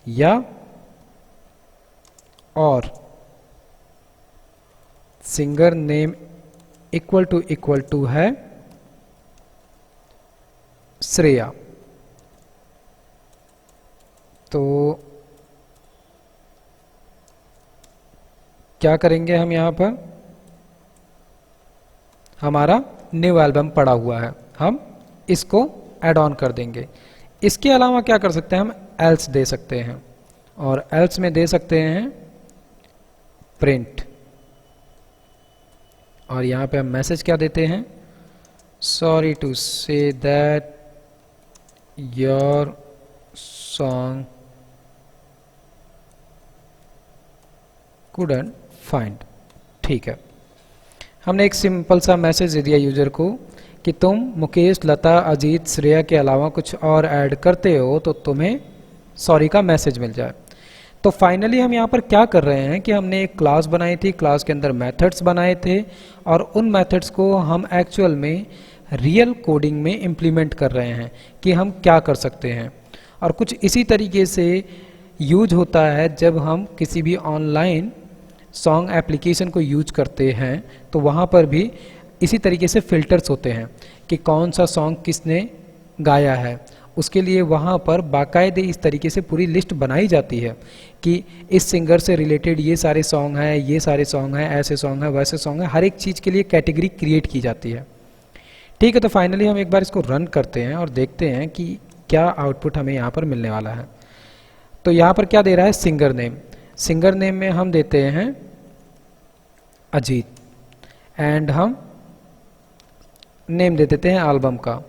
या और सिंगर नेम इक्वल टू है श्रेया, तो क्या करेंगे हम, यहां पर हमारा न्यू एल्बम पड़ा हुआ है, हम इसको ऐड ऑन कर देंगे। इसके अलावा क्या कर सकते हैं, हम एल्स दे सकते हैं, और एल्स में दे सकते हैं प्रिंट। और यहां पे हम मैसेज क्या देते हैं, sorry to say that your song couldn't find। ठीक है, हमने एक सिंपल सा मैसेज दे दिया यूजर को कि तुम मुकेश, लता, अजीत, श्रेया के अलावा कुछ और ऐड करते हो तो तुम्हें सॉरी का मैसेज मिल जाए। तो फाइनली हम यहाँ पर क्या कर रहे हैं कि हमने एक क्लास बनाई थी, क्लास के अंदर मेथड्स बनाए थे, और उन मेथड्स को हम एक्चुअल में रियल कोडिंग में इम्प्लीमेंट कर रहे हैं कि हम क्या कर सकते हैं। और कुछ इसी तरीके से यूज होता है जब हम किसी भी ऑनलाइन सॉन्ग एप्लीकेशन को यूज करते हैं, तो वहाँ पर भी इसी तरीके से फिल्टर्स होते हैं कि कौन सा सॉन्ग किसने गाया है। उसके लिए वहाँ पर बाकायदे इस तरीके से पूरी लिस्ट बनाई जाती है कि इस सिंगर से रिलेटेड ये सारे सॉन्ग हैं, ये सारे सॉन्ग हैं, ऐसे सॉन्ग हैं, वैसे सॉन्ग हैं, हर एक चीज़ के लिए कैटेगरी क्रिएट की जाती है। ठीक है, तो फाइनली हम एक बार इसको रन करते हैं और देखते हैं कि क्या आउटपुट हमें यहाँ पर मिलने वाला है। तो यहाँ पर क्या दे रहा है, सिंगर नेम। सिंगर नेम में हम देते हैं अजीत, एंड हम नेम दे देते हैं एल्बम का,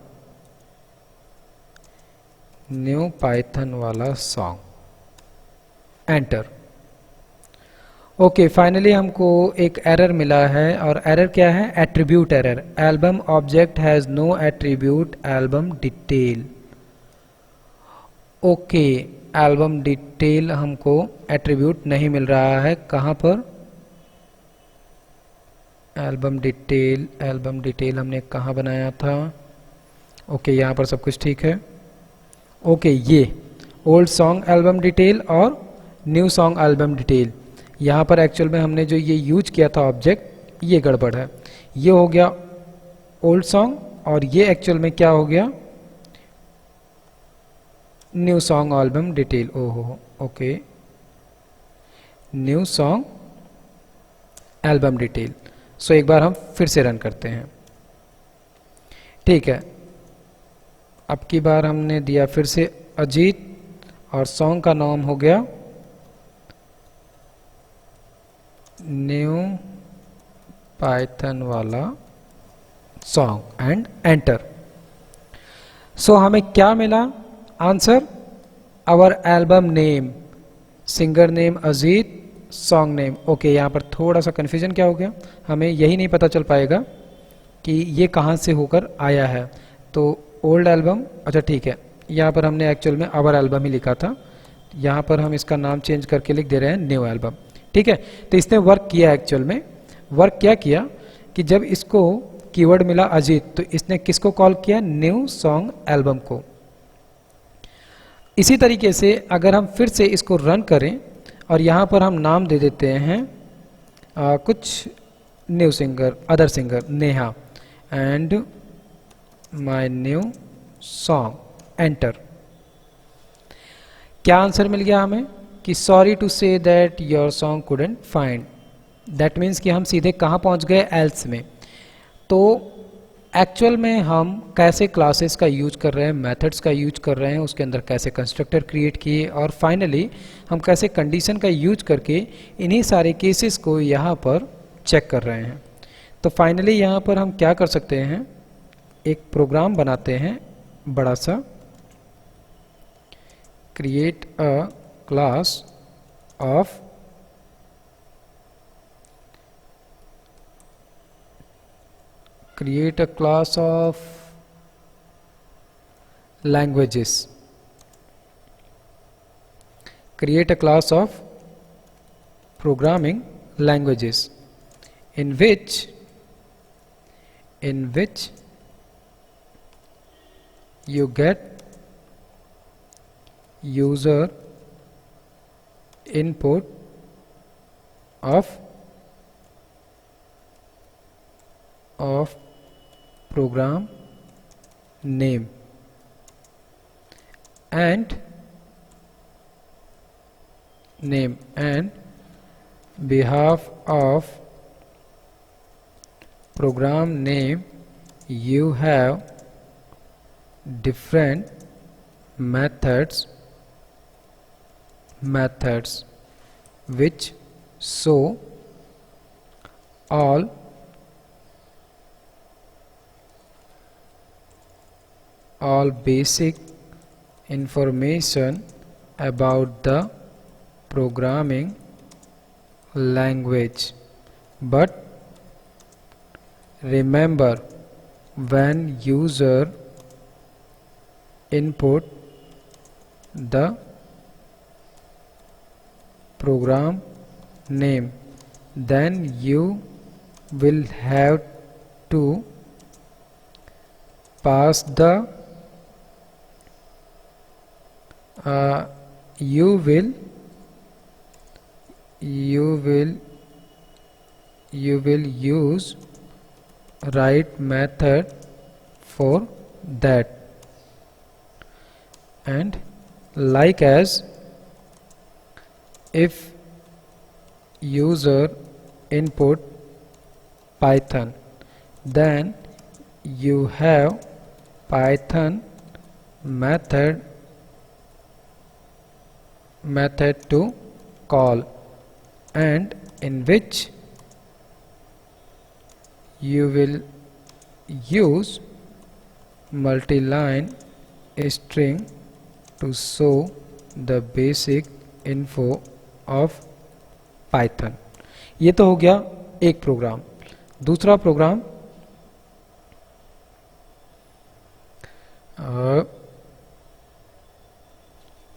न्यू पाइथन वाला सॉन्ग, एंटर। ओके, फाइनली हमको एक एरर मिला है, और एरर क्या है, attribute error, album object has no attribute album detail. Okay, album detail हमको एट्रीब्यूट नहीं मिल रहा है, कहाँ पर, एल्बम डिटेल हमने कहाँ बनाया था। ओके, यहाँ पर सब कुछ ठीक है। ओके, ये ओल्ड सॉन्ग एल्बम डिटेल और न्यू सॉन्ग एल्बम डिटेल, यहाँ पर एक्चुअल में हमने जो ये यूज किया था ऑब्जेक्ट, ये गड़बड़ है। ये हो गया ओल्ड सॉन्ग, और ये एक्चुअल में क्या हो गया, न्यू सॉन्ग एल्बम डिटेल। ओहो, okay, new song album detail. So एक बार हम फिर से रन करते हैं। ठीक है, अब की बार हमने दिया फिर से अजीत, और सॉन्ग का नाम हो गया न्यू पाइथन वाला सॉन्ग, एंड एंटर। सो हमें क्या मिला answer? Our album name, singer name Ajit, song name. Okay, यहाँ पर थोड़ा सा कन्फ्यूजन क्या हो गया, हमें यही नहीं पता चल पाएगा कि ये कहाँ से होकर आया है। तो ओल्ड एल्बम, अच्छा ठीक है, यहाँ पर हमने एक्चुअल में आवर एल्बम ही लिखा था, यहाँ पर हम इसका नाम चेंज करके लिख दे रहे हैं न्यू एल्बम। ठीक है, तो इसने वर्क किया, एक्चुअल में वर्क क्या किया कि जब इसको कीवर्ड मिला अजीत, तो इसने किसको कॉल किया? न्यू सॉन्ग एल्बम को। इसी तरीके से अगर हम फिर से इसको रन करें और यहाँ पर हम नाम दे देते हैं कुछ new singer, other singer Neha, and my new song, enter. क्या आंसर मिल गया हमें कि sorry to say that your song couldn't find. That means कि हम सीधे कहाँ पहुँच गए? एल्स में। तो एक्चुअल में हम कैसे क्लासेस का यूज कर रहे हैं, मेथड्स का यूज कर रहे हैं, उसके अंदर कैसे कंस्ट्रक्टर क्रिएट किए, और फाइनली हम कैसे कंडीशन का यूज करके इन्हीं सारे केसेस को यहाँ पर चेक कर रहे हैं। तो फाइनली यहाँ पर हम क्या कर सकते हैं, एक प्रोग्राम बनाते हैं बड़ा सा, create a class of create a class of languages, create a class of programming languages in which you get user input of program name and behalf of program name you have different methods which show all basic information about the programming language. But remember, when user input the program name, then you will have to pass the you will use right method for that, and like as if user input Python, then you have Python method to call, and in which you will use multi-line string to show the basic info of Python। ये तो हो गया एक programme. दूसरा programme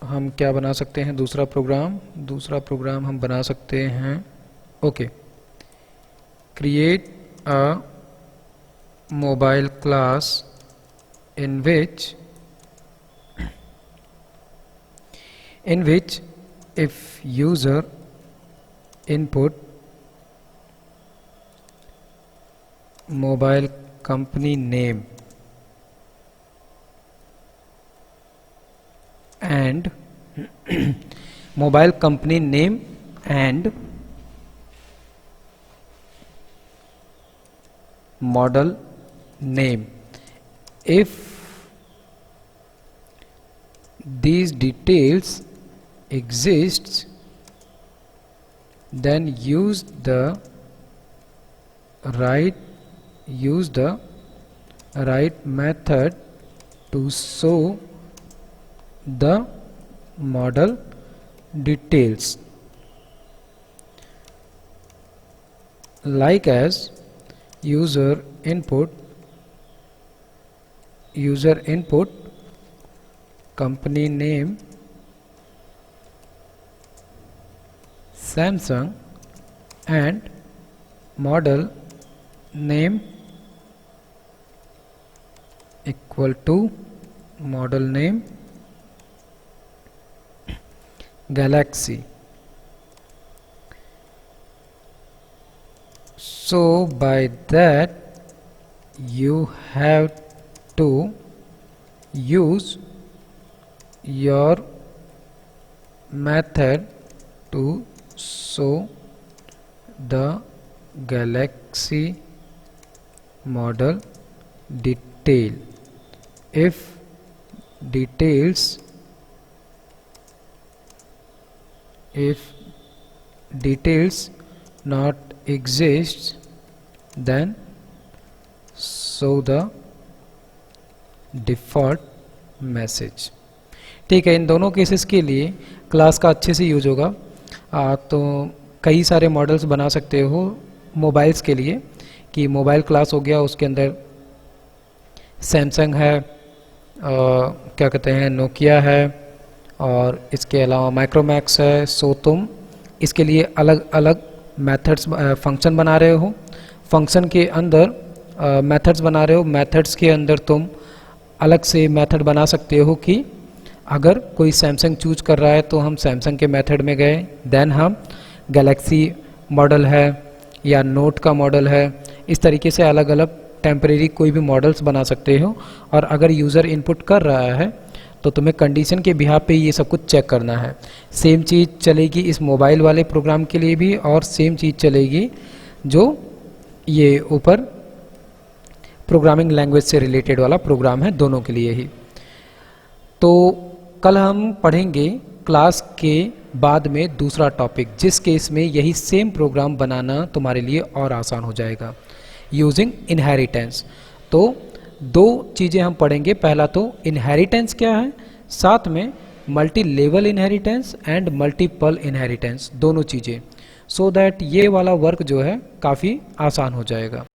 हम क्या बना सकते हैं? दूसरा प्रोग्राम हम बना सकते हैं, okay, create a mobile class in which if user input mobile company name and mobile company name and model name, if these details exists, then use the right method to show the model details, like as user input, company name Samsung, and model name equal to model name Galaxy. So by that you have to use your method to show the Galaxy model detail. If details not exist, then show the default message. ठीक है, इन दोनों cases के लिए class का अच्छे से use होगा। तो कई सारे मॉडल्स बना सकते हो मोबाइल्स के लिए, कि मोबाइल क्लास हो गया, उसके अंदर सैमसंग है, क्या कहते हैं, नोकिया है, और इसके अलावा माइक्रोमैक्स है। सो तुम इसके लिए अलग अलग मेथड्स फंक्शन बना रहे हो, फंक्शन के अंदर मेथड्स बना रहे हो, मेथड्स के अंदर तुम अलग से मेथड बना सकते हो कि अगर कोई सैमसंग चूज कर रहा है तो हम सैमसंग के मेथड में गए, देन हम गैलेक्सी मॉडल है या नोट का मॉडल है, इस तरीके से अलग अलग टेम्परेरी कोई भी मॉडल्स बना सकते हो। और अगर यूज़र इनपुट कर रहा है तो तुम्हें कंडीशन के बिहाफ पे ये सब कुछ चेक करना है। सेम चीज़ चलेगी इस मोबाइल वाले प्रोग्राम के लिए भी, और सेम चीज़ चलेगी जो ये ऊपर प्रोग्रामिंग लैंग्वेज से रिलेटेड वाला प्रोग्राम है, दोनों के लिए ही। तो कल हम पढ़ेंगे क्लास के बाद में दूसरा टॉपिक, जिस केस में यही सेम प्रोग्राम बनाना तुम्हारे लिए और आसान हो जाएगा, यूजिंग इनहेरिटेंस। तो दो चीज़ें हम पढ़ेंगे, पहला तो इनहेरिटेंस क्या है, साथ में multi level inheritance and multiple inheritance, दोनों चीज़ें, सो दैट ये वाला वर्क जो है काफ़ी आसान हो जाएगा।